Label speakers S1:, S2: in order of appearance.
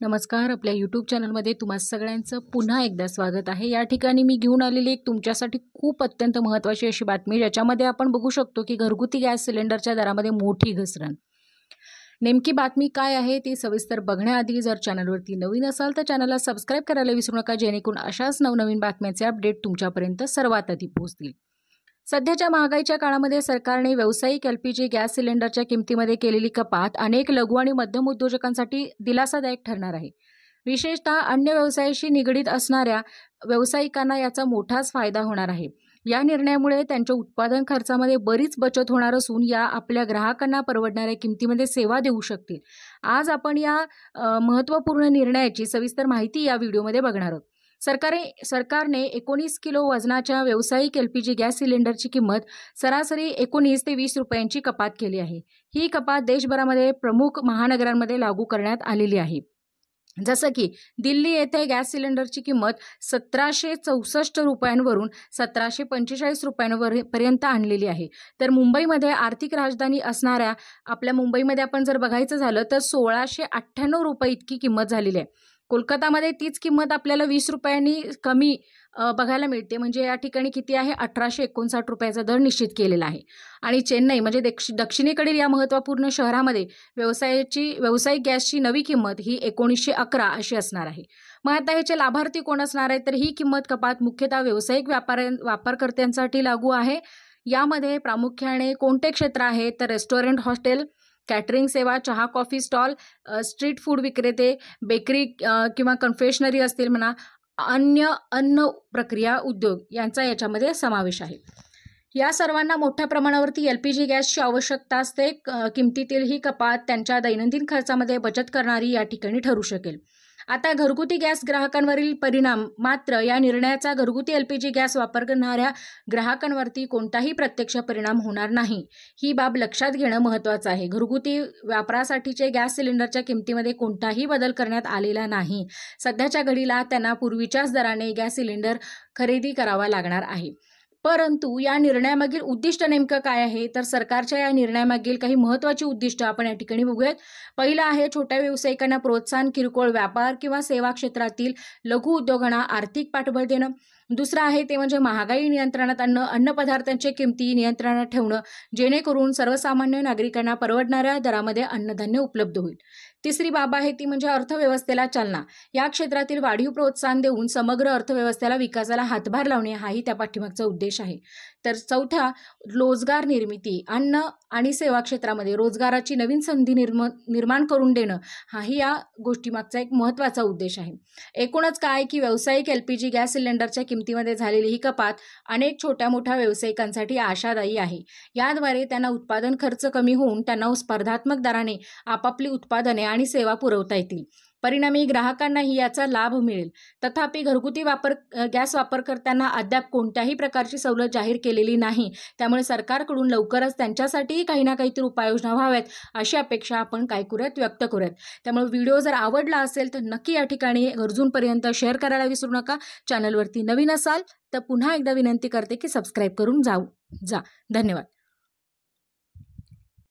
S1: नमस्कार. आपल्या यूट्यूब चॅनलमध्ये तुम्हा सगळ्यांचं पुन्हा एकदा स्वागत आहे. या ठिकाणी मी घेऊन आलेली एक तुमच्यासाठी खूप अत्यंत महत्त्वाची अशी बातमी, ज्याच्यामध्ये आपण बघू शकतो की घरगुती गॅस सिलेंडरच्या दरामध्ये मोठी घसरण. नेमकी बातमी काय आहे ती सविस्तर बघण्याआधी जर चॅनलवरती नवीन असाल तर चॅनलला सबस्क्राईब करायला विसरू नका, जेणेकरून अशाच नवनवीन बातम्यांचे अपडेट तुमच्यापर्यंत सर्वात आधी पोहोचतील. सध्याच्या महागाईच्या काळामध्ये सरकारने व्यावसायिक LPG गॅस सिलेंडरच्या किमतीमध्ये केलेली कपात अनेक लघु आणि मध्यम उद्योजकांसाठी दिलासादायक ठरणार आहे. विशेषतः अन्य व्यवसायाशी निगडीत असणाऱ्या व्यावसायिकांना याचा मोठाच फायदा होणार आहे. या निर्णयामुळे त्यांच्या उत्पादन खर्चामध्ये बरीच बचत होणार असून या आपल्या ग्राहकांना परवडणाऱ्या किमतीमध्ये सेवा देऊ शकतील. आज आपण या महत्त्वपूर्ण निर्णयाची सविस्तर माहिती या व्हिडिओमध्ये बघणार आहोत. सरकारने 19 किलो वजनाच्या व्यावसायिक LPG गॅस सिलेंडरची किंमत सरासरी 19 ते 20 रुपयांची कपात केली आहे. ही कपात देशभरामध्ये प्रमुख महानगरांमध्ये लागू करण्यात आलेली आहे. जसं की दिल्ली येथे गॅस सिलेंडरची किंमत 1764 रुपयांवरून 1745 रुपयांपर्यंत आणलेली आहे. तर मुंबईमध्ये आर्थिक राजधानी असणाऱ्या आपल्या मुंबईमध्ये आपण जर बघायचं झालं तर 1698 रुपये इतकी किंमत झालेली आहे. कोलकातामध्ये तीच किंमत आपल्याला 20 रुपयांनी कमी बघायला मिळते. म्हणजे या ठिकाणी किती आहे, 1859 रुपयाचा दर निश्चित केलेला आहे. आणि चेन्नई म्हणजे दक्षिणेकडील या महत्त्वपूर्ण शहरामध्ये व्यावसायिक गॅसची नवी किंमत ही 1911 अशी असणार आहे. मग आता ह्याचे लाभार्थी कोण असणार आहे, तर ही किंमत कपात मुख्यतः व्यावसायिक वापरकर्त्यांसाठी लागू आहे. यामध्ये प्रामुख्याने कोणते क्षेत्र आहे, तर रेस्टॉरंट, हॉटेल, कॅटरिंग सेवा, चहा कॉफी स्टॉल, स्ट्रीट फूड विक्रेते, बेकरी किंवा कन्फेशनरी असतील म्हणा, अन्न प्रक्रिया उद्योग यांचा याच्यामध्ये समावेश आहे. या सर्वांना मोठ्या प्रमाणावरती LPG गॅसची आवश्यकता असते. किमतीतील ही कपात त्यांच्या दैनंदिन खर्चामध्ये बचत करणारी या ठिकाणी ठरू शकेल. आता घरगुती गॅस ग्राहकांवरील परिणाम मात्र या निर्णयाचा घरगुती LPG गॅस वापरणाऱ्या ग्राहकांवरती कोणताही प्रत्यक्ष परिणाम होणार नाही. ही बाब लक्षात घेणं महत्त्वाचं आहे. घरगुती वापरासाठीचे गॅस सिलेंडरच्या किमतीमध्ये कोणताही बदल करण्यात आलेला नाही. सध्याच्या घडीला त्यांना पूर्वीच्याच दराने गॅस सिलेंडर खरेदी करावा लागणार आहे. परंतु या निर्णयामागील उद्दिष्ट नेमकं काय आहे, तर सरकारच्या या निर्णयामागील काही महत्त्वाची उद्दिष्ट आपण या ठिकाणी बघूयात. पहिलं आहे छोट्या व्यावसायिकांना प्रोत्साहन, किरकोळ व्यापार किंवा सेवा क्षेत्रातील लघु उद्योगांना आर्थिक पाठबळ देणं. दुसरं आहे ते म्हणजे महागाई नियंत्रणात आणणं, अन्नपदार्थांच्या किमती नियंत्रणात ठेवणं, जेणेकरून सर्वसामान्य नागरिकांना परवडणाऱ्या दरामध्ये अन्नधान्य उपलब्ध होईल. तिसरी बाब आहे ती म्हणजे अर्थव्यवस्थेला चालना. या क्षेत्रातील वाढीव प्रोत्साहन देऊन समग्र अर्थव्यवस्थेला विकासाला हातभार लावणे हाही त्या पाठीमागचा उद्देश आहे. तर चौथा, रोजगार निर्मिती, अन्न आणि सेवा क्षेत्रामध्ये रोजगाराची नवीन संधी निर्माण करून देणं हाही या गोष्टीमागचा एक महत्त्वाचा उद्देश आहे. एकूणच काय की व्यावसायिक LPG गॅस सिलेंडरच्या किमतीमध्ये झालेली ही कपात अनेक छोट्या मोठ्या व्यावसायिकांसाठी आशादायी आहे. याद्वारे त्यांना उत्पादन खर्च कमी होऊन त्यांना स्पर्धात्मक दराने आपापली उत्पादने आणि सेवा पुरवता येतील. परिणामी ग्राहकांनाही याचा लाभ मिळेल. तथापि घरगुती गॅस वापरकर्त्यांना अद्याप कोणत्याही प्रकारची सवलत जाहीर केलेली नाही. त्यामुळे सरकारकडून लवकरच त्यांच्यासाठीही काही ना काहीतरी उपाययोजना व्हाव्यात अशी अपेक्षा आपण व्यक्त करूयात. त्यामुळे व्हिडिओ जर आवडला असेल तर नक्की या ठिकाणी गरजूंपर्यंत शेअर करायला विसरू नका. चॅनलवरती नवीन असाल तर पुन्हा एकदा विनंती करते की सबस्क्राईब करून जा. धन्यवाद.